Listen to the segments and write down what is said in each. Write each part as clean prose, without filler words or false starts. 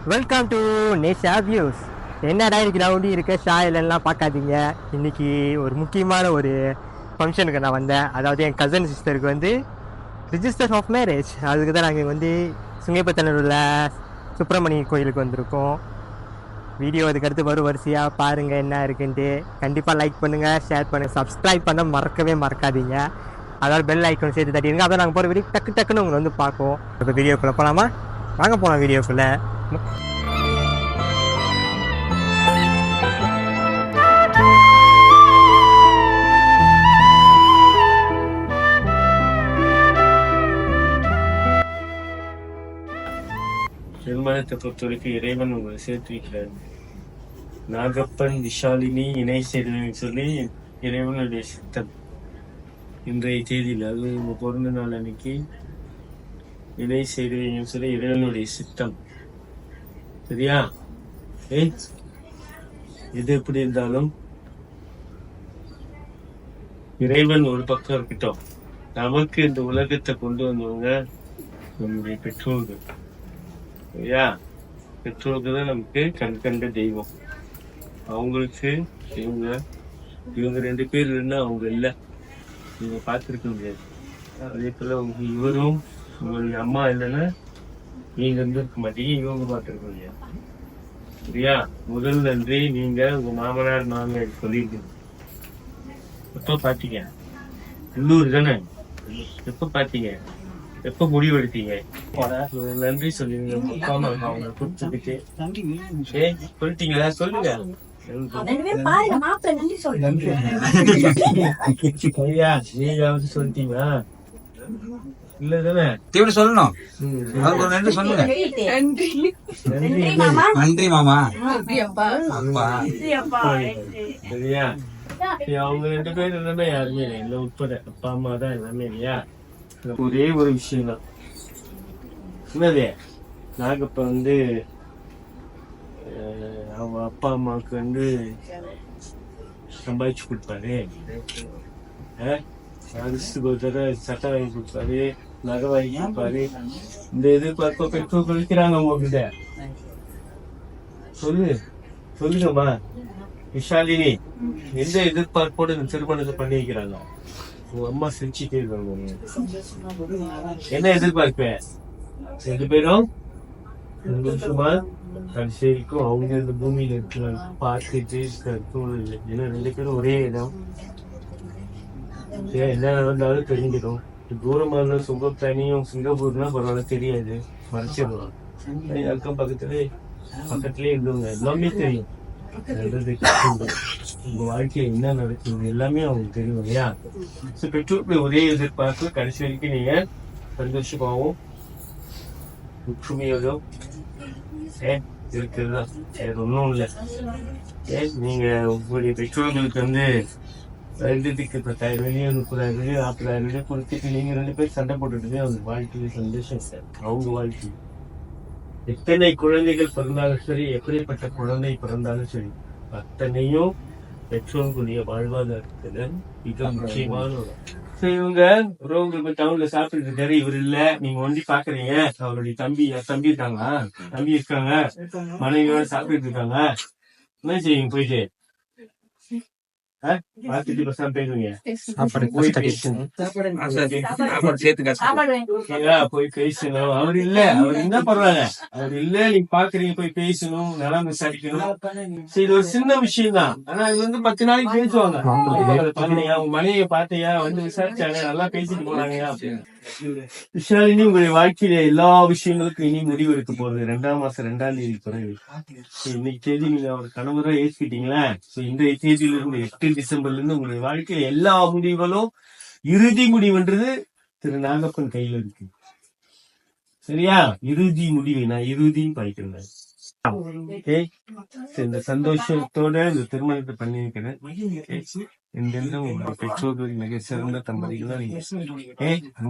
Welcome to நேஷா views. என்னடா இன்னைக்கு நான் ஒண்டி இருக்க ஷாயிலெல்லாம் பார்க்காதீங்க. இன்னைக்கு ஒரு முக்கியமான ஒரு ஃபங்க்ஷனுக்கு நான் வந்தேன். அதாவது என் கசன் சிஸ்டருக்கு வந்து ரிஜிஸ்டர் ஆஃப் மேரேஜ். அதுக்கு தான் நாங்கள் வந்து சுங்கைப்பத்தனூர் உள்ள சுப்பிரமணிய கோயிலுக்கு வந்திருக்கோம். வீடியோ அதுக்கடுத்து வரும், வரிசையாக பாருங்கள் என்ன இருக்குன்ட்டு. கண்டிப்பாக லைக் பண்ணுங்கள், ஷேர் பண்ணுங்கள், சப்ஸ்கிரைப் பண்ண மறக்கவே மறக்காதீங்க. அதாவது பெல் ஐக்கன் சேர்த்து தட்டிடுங்க. அப்போ நாங்கள் போகிற வீடியோ டக்கு டக்குன்னு உங்களை வந்து பார்ப்போம். இப்போ வீடியோக்குள்ளே போகலாமா? வாங்க போகலாம் வீடியோக்குள்ளே. திருமணத்தை பொறுத்த வரைக்கும் இறைவன் உங்களை சேர்த்து வைக்கிறார். நாகப்பன் விஷாலினி இணை சேர்ந்து சொல்லி இறைவனுடைய சித்தம். இன்றைய தேதியில் அது உங்க பிறந்த நாள் அன்னைக்கு இணை செய்துன்னு சொல்லி இறைவனுடைய சித்தம். சரியா? எது எப்படி இருந்தாலும் இறைவன் ஒரு பக்கம் இருக்கட்டும். நமக்கு இந்த உலகத்தை கொண்டு வந்தவங்க நம்முடைய பெற்றோர்கள். சரியா? பெற்றோர்கள் தான் நமக்கு கண்கண்ட தெய்வம். அவங்களுக்கு இவங்க 2 பேர் இல்லைன்னா அவங்க இல்லை, நீங்க பார்த்துருக்க முடியாது. அதே போல உங்க இவரும் உங்களுடைய அம்மா இல்லைன்னா நீங்க இருந்திருக்க மாட்டீங்க, இவங்க பார்த்துருக்க முடியாது. சரியா? முதல் நன்றி நீங்க உங்க மாமனார் மாமியார் சொல்லியிருக்கீங்க. எப்ப பாத்தீங்க? உள்ளூர் தானே? எப்ப பாத்தீங்க? எப்ப முடிவெடுத்தீங்க? நன்றி சொல்லுங்க. அவங்க கொடுத்ததுக்கு சொல்லிட்டீங்களா? சொல்லுங்க. சொல்லிட்டீங்களா? இல்லதானே சொல்லணும். நன்றி சொல்லுங்க. நன்றி மாமா. சரியா? அவங்க 2 பேர் எல்லாமே யாருமே இல்லை உட்பட அப்பா அம்மா தான் எல்லாமே இல்லையா? ஒரே ஒரு விஷயம் தான். என்னது? நாகப்ப வந்து அவங்க அப்பா அம்மாவுக்கு வந்து சம்பாதிச்சு கொடுப்பாரு, ஒரு தடவை சட்டை வாங்கி கொடுப்பாரு, நகை வாங்கி கொடுப்பாரு. இந்த எதிர்பார்ப்ப பெற்றோர் இருக்கிறாங்க உங்ககிட்ட. சொல்லுங்கம்மா விஷாலினி, எந்த எதிர்பார்ப்போடு இந்த திருமணத்தை பண்ணி வைக்கிறாங்க? உங்க அம்மா சிரிச்சுட்டே இருக்காங்க. என்ன எதிர்பார்ப்ப? 2 பேரும் சந்தோஷமா கடைசி வரைக்கும் அவங்க இந்த பூமியில இருக்கிறாங்க பார்த்துட்டு சூழல். ஏன்னா 2 பேரும் ஒரே இடம். என்ன நடந்தாலும் தெரிஞ்சிடும். தூரமா இருந்தாலும் சுங்கம் தனியும் சிங்கப்பூர்னா பரவாயில்ல, தெரியாது, மறைச்சிடலாம். அக்கம் பக்கத்துலயே இருந்தவங்க எல்லாமே தெரியும். உங்க வாழ்க்கையில என்ன நடக்குது எல்லாமே அவங்களுக்கு தெரியும் இல்லையா? பெற்றோர்கள் ஒரே எதிர்பார்ப்பு கடைசி வரைக்கும் நீங்க சந்தோஷமாவும் ஒற்றுமையோடும் இருக்கிறதா. வேற ஒன்றும் இல்லை. நீங்க உங்களுடைய பெற்றோர்களுக்கு வந்து வருடத்துக்கு 10,000 வெளியே 30,000 வெளியே 40,000 வெளியே கொடுத்துட்டு நீங்க 2 பேர் சண்டை போட்டுட்டு அவங்க வாழ்க்கையில சந்தோஷம் சார். அவங்க வாழ்க்கை எத்தனை குழந்தைகள் பிறந்தாலும் சரி, எப்படிப்பட்ட குழந்தை பிறந்தாலும் சரி, அத்தனையும் பெற்றோர்களுடைய வாழ்வாதாரத்துல மிக முக்கியமான ஒரு. இவங்க உறவுங்களுக்கு டவுன்ல சாப்பிட்டு இருக்காரு, இவர் இல்ல, நீங்க ஒண்டி பாக்குறீங்க. அவருடைய தம்பி இருக்காங்க, தம்பி இருக்காங்க, மனைவியோட சாப்பிட்டு இருக்காங்க. என்ன செய்வீங்க? போயிட்டு பார்த்துட்டு பசங்க பேசுவீங்க. போய் பேசணும். அவர் இல்ல, அவர் என்ன பண்றாங்க? அவர் இல்ல, நீங்க பாக்குறீங்க, போய் பேசணும், நலம் விசாரிக்கணும். சரி, இது ஒரு சின்ன விஷயம் தான். ஆனா இது வந்து 10 நாளைக்கு பேசுவாங்க. பாத்தியா உங்க மனைவிய பாத்தியா, வந்து விசாரிச்சாங்க, நல்லா பேசிட்டு போனாங்க அப்படின்னு. விஷாலினி, உங்களுடைய வாழ்க்கையில எல்லா விஷயங்களுக்கும் இனி முடிவு எடுக்க போறது 2ஆம் மாசம் 2ஆம் தேதி பிறகு. இன்னைக்கு தேதி நீங்க அவர் கணவரா ஏற்றுக்கிட்டீங்களா? இன்றைய தேதியில இருந்து 8 டிசம்பர்ல இருந்து உங்களுடைய வாழ்க்கையில எல்லா முடிவுகளும் இறுதி முடிவுன்றது திரு நாகப்பன் கையில இருக்கு. சரியா? இறுதி முடிவு நான் இறுதின்னு படிக்கிறேன். இந்த சந்தோஷத்தோட இந்த திருமணத்தை பண்ணி வைக்கிறேன். உங்க பெற்றோர்கள் மிக சிறந்த தம்பதிகள் தான் நீங்க.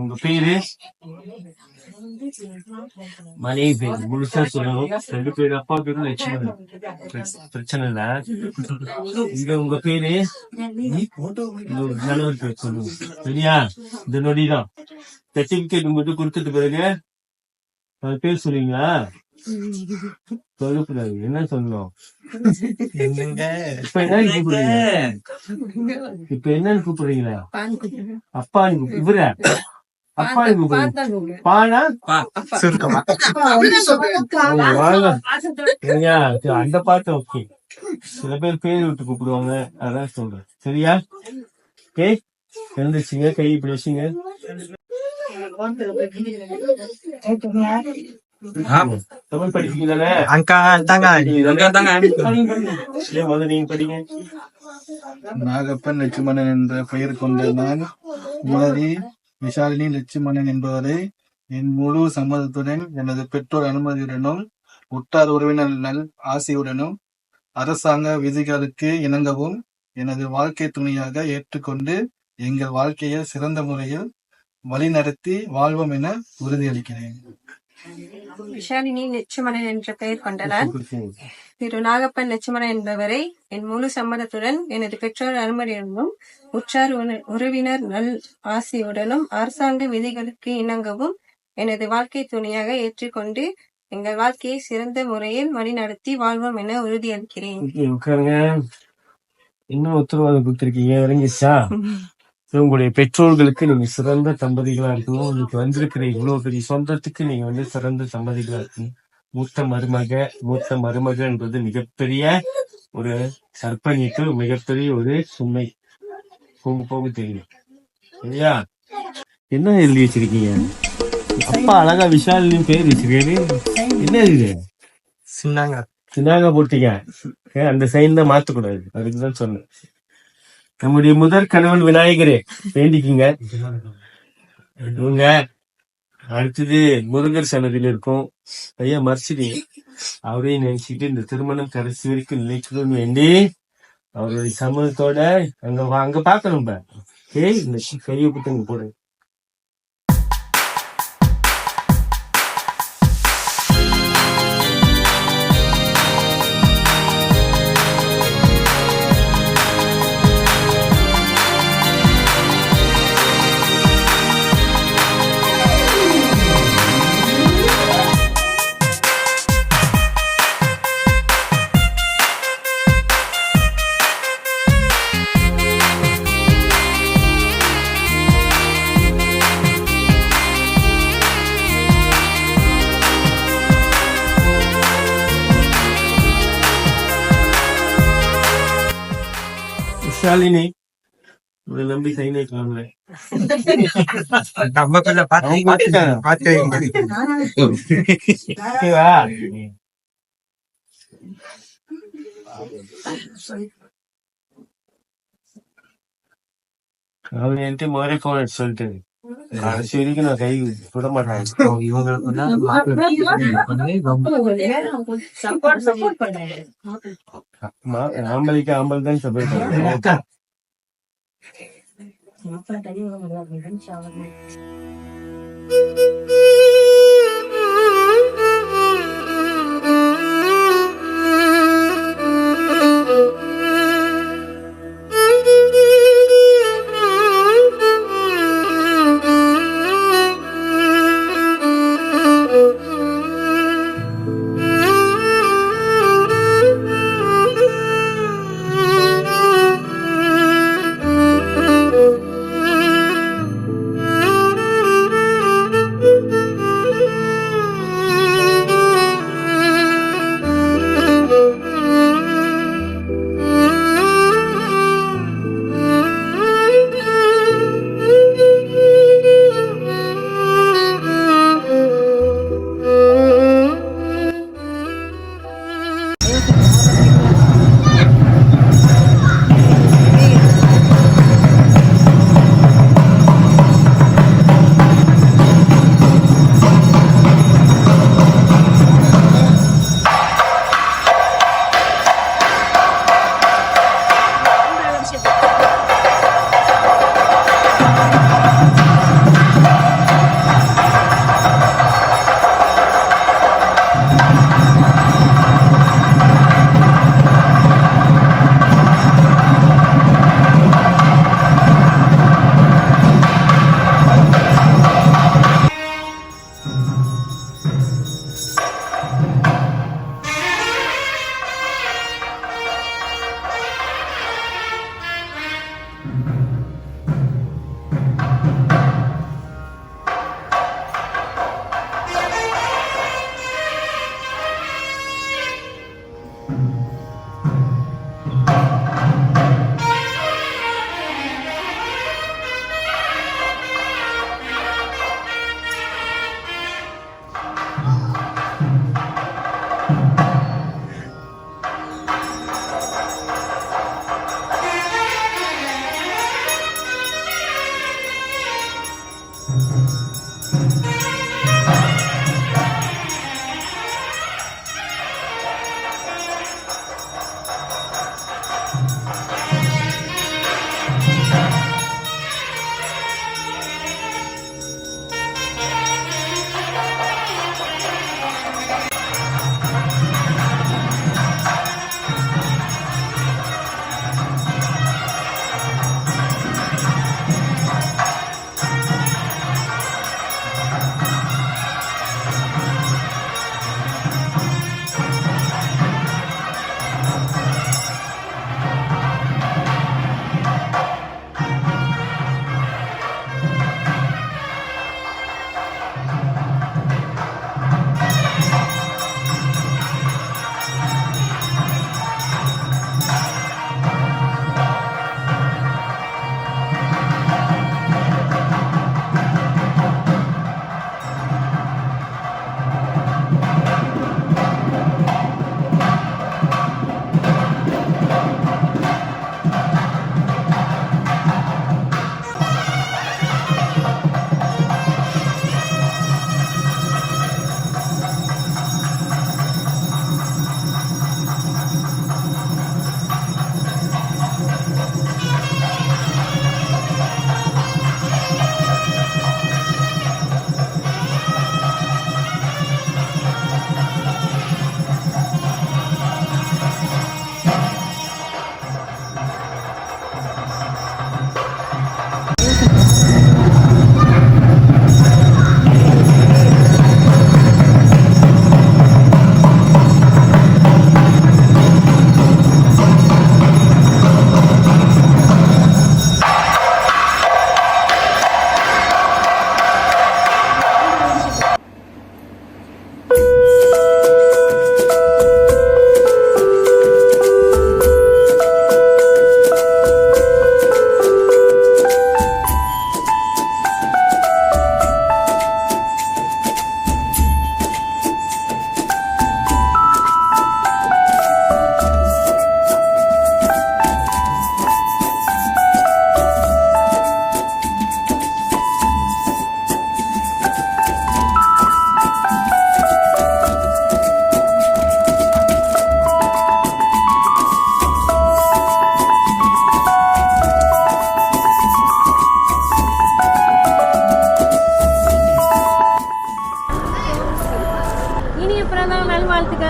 உங்க பேரு மனைவி பேரு முழுசா சொல்லணும். 2 பேரு அப்பா பேரும் லட்சுமணன், பிரச்சனை இல்ல. இங்க உங்க பேரு கணவர் பேர் சொல்லுங்க. சரியா? இந்த நொடிதான் சர்டிபிகேட் மட்டும் கொடுத்துட்டு பிறகு அது பேர் சொல்லுவீங்களா? சொல்லக்கூடாது. என்ன சொல்லணும்? இப்ப என்னன்னு கூப்பிடுறீங்க? இப்ப என்னன்னு கூப்பிடுறீங்களா? அப்பான்னு இவர அப்பான்னு கூப்பிடுறீங்க. பானா சுருக்கமா வாங்க. சரியா? அந்த பாட்டு ஓகே. சில பேர் பேர் விட்டு கூப்பிடுவாங்க, அதான் சொல்றேன். சரியா? ஓகே, எழுந்துச்சுங்க, கை இப்படி வச்சுங்க. தமிழ் படிப்பீங்கதானே? அங்கா தாங்க முதல்ல நீங்க படிங்க. நாகப்பன் லட்சுமணன் என்ற பெயர் கொண்ட நான் குமரி விஷாலினி லட்சுமணன் என்பவரை என் முழு சம்மதத்துடன் எனது பெற்றோர் அனுமதியுடனும் உற்றார் உறவினர் நல் ஆசையுடனும் அரசாங்க விதிகளுக்கு இணங்கவும் எனது வாழ்க்கை துணையாக ஏற்றுக்கொண்டு எங்கள் வாழ்க்கையை சிறந்த முறையில் வழிநடத்தி வாழ்வோம் என உறுதியளிக்கிறேன். விஷாலினி லட்சுமணன் என்ற பெயர் கொண்ட நான் திரு நாகப்பன் லட்சுமணன் என்பவரை என் முழு சம்மதத்துடன் எனது பெற்றோர் அனுமதியுடனும் உற்றார் உறவினர் நல் ஆசையுடனும் அரசாங்க விதிகளுக்கு இணங்கவும் எனது வாழ்க்கை துணையாக ஏற்றுக்கொண்டு எங்கள் வாழ்க்கையை சிறந்த முறையில் வழிநடத்தி வாழ்வோம் என உறுதியளிக்கிறேன். உட்காருங்க. இன்னும் உத்தரவாதம் கொடுத்திருக்கீங்க, விளங்கிச்சா? உங்களுடைய பெற்றோர்களுக்கு நீங்க சிறந்த தம்பதிகளா இருக்கணும். உங்களுக்கு வந்திருக்கிற இவ்வளவு பெரிய சொந்தத்துக்கு நீங்க சிறந்த தம்பதிகளா இருக்கணும். மூத்த மருமக என்பது மிகப்பெரிய ஒரு சர்ப்பணிக்கு மிகப்பெரிய ஒரு சுமை. போக போக தெரியும். சரியா? என்ன எழுதி வச்சிருக்கீங்க? அப்பா அழகா விஷாலினி பேர் வச்சிருக்காரு. என்ன இது? சின்னாங்க போட்டீங்க. அந்த சைன் தான் மாத்தக்கூடாது, அதுக்குதான் சொன்னேன். நம்முடைய முதற் கணவன் விநாயகரே வேண்டிக்குங்க. இவங்க அடுத்தது முருகர் சன்னதியில இருக்கும். ஐயா மறைச்சிட்டீங்க. அவரையும் நினைச்சுக்கிட்டு இந்த திருமணம் கடைசி வரைக்கும் நினைக்கணும்னு வேண்டி அவருடைய சம்மதத்தோட அங்க பாக்கணும். இந்த கையை புத்தங்க போடுங்க. விஷாலினி உங்களை நம்பி சைன் வைக்கலாம்ல? நம்ம பிள்ளை பார்த்து ஓகேவா? அவன் என்கிட்ட முதலே போன் எடுத்து சொல்லிட்டு கடைசி வரைக்கும் நான் கை விட மாட்டேன். ஆம்பளைக்கு ஆம்பளை தான் சப்போர்ட்.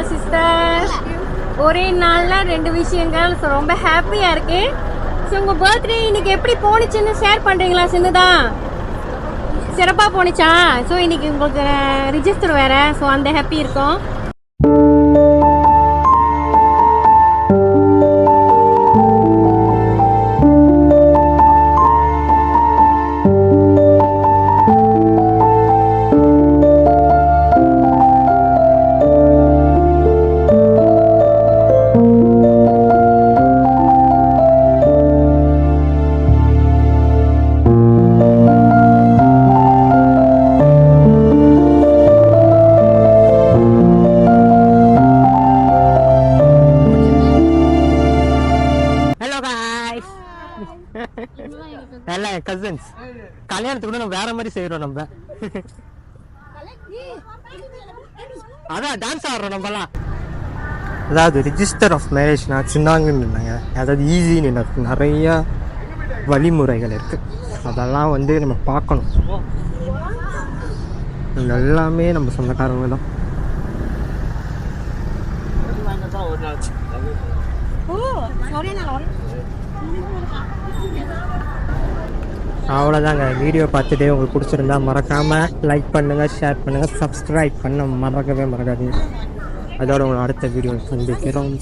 சிஸ்டர். ஒரே நாள்ல 2 விஷயங்கள் ரொம்ப ஹாப்பியா இருக்கு. ஸோ உங்க பர்த்டே இன்னைக்கு எப்படி போனுச்சுன்னு ஷேர் பண்றீங்களா? சின்னதா சிறப்பா போனுச்சா? ஸோ இன்னைக்கு உங்களுக்கு ரிஜிஸ்டர் வேற, ஸோ அந்த ஹாப்பி இருக்கும். எல்லாம் என் கசின்ஸ். கல்யாணத்துக்கு கூட நம்ம வேற மாதிரி செய்யறோம். நம்ம அதான் டான்ஸ் ஆடுறோம் நம்மலாம். அதாவது ரிஜிஸ்டர் ஆஃப் மேரேஜ்னா சின்னாங்கன்னு இருந்தாங்க. அதாவது ஈஸின்னு நிறையா வழிமுறைகள் இருக்கு. அதெல்லாம் வந்து நம்ம பார்க்கணும். எல்லாமே நம்ம சொந்தக்காரங்க தான். அவ்வளோதாங்க. வீடியோ பார்த்துட்டு உங்களுக்கு பிடிச்சிருந்தா மறக்காமல் லைக் பண்ணுங்கள், ஷேர் பண்ணுங்கள், சப்ஸ்கிரைப் பண்ண மறக்கவே மறக்காதீங்க. அதோட உங்களை அடுத்த வீடியோ சந்திக்கிறோம்.